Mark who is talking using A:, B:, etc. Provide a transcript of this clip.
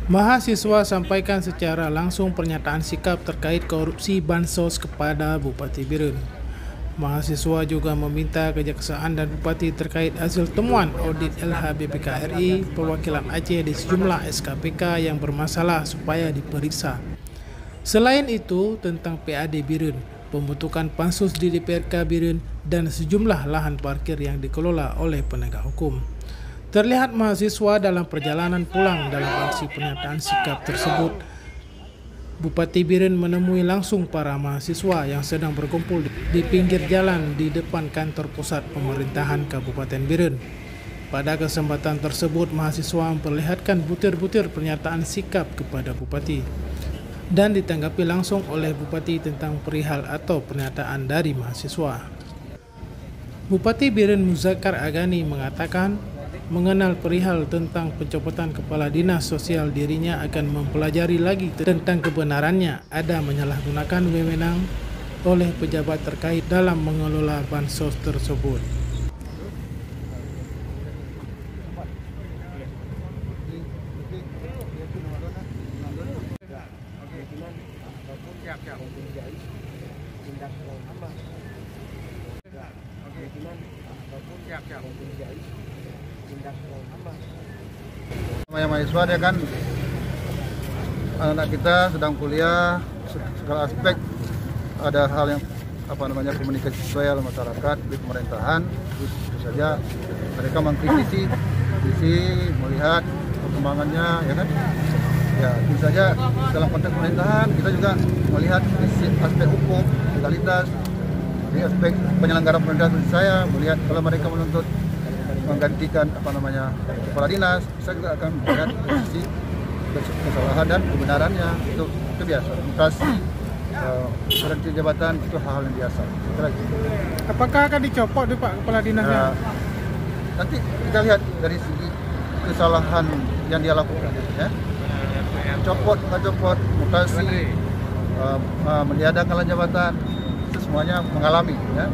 A: Mahasiswa sampaikan secara langsung pernyataan sikap terkait korupsi Bansos kepada Bupati Birun. Mahasiswa juga meminta Kejaksaan dan Bupati terkait hasil temuan audit LHBPKRI perwakilan Aceh di sejumlah SKPK yang bermasalah supaya diperiksa. Selain itu, tentang PAD Birun, pembentukan pansus di DPRK Birun, dan sejumlah lahan parkir yang dikelola oleh penegak hukum. Terlihat mahasiswa dalam perjalanan pulang dalam aksi pernyataan sikap tersebut. Bupati Birun menemui langsung para mahasiswa yang sedang berkumpul di pinggir jalan di depan kantor pusat pemerintahan Kabupaten Birun. Pada kesempatan tersebut, mahasiswa memperlihatkan butir-butir pernyataan sikap kepada Bupati dan ditanggapi langsung oleh Bupati tentang perihal atau pernyataan dari mahasiswa. Bupati Birun Muzakkar Agani mengatakan mengenal perihal tentang pencopotan kepala dinas sosial, dirinya akan mempelajari lagi tentang kebenarannya ada menyalahgunakan wewenang oleh pejabat terkait dalam mengelola bansos tersebut.
B: Mahasiswa dia kan anak kita sedang kuliah, segala aspek ada hal yang komunikasi sosial masyarakat di pemerintahan, terus tentu saja mereka mengkritisi melihat perkembangannya, ya kan, ya tentu saja dalam konteks pemerintahan kita juga melihat aspek hukum, legalitas, di aspek penyelenggaraan pemerintahan. Saya melihat kalau mereka menuntut menggantikan kepala dinas, saya juga akan melihat posisi kesalahan dan kebenarannya. Itu biasa. Mutasi berhenti jabatan itu hal yang biasa.
A: Apakah akan dicopot Pak kepala dinasnya?
B: Nanti kita lihat dari segi kesalahan yang dia lakukan, ya. Copot, nggak copot, mutasi, meniadakan jabatan, itu semuanya mengalami, ya.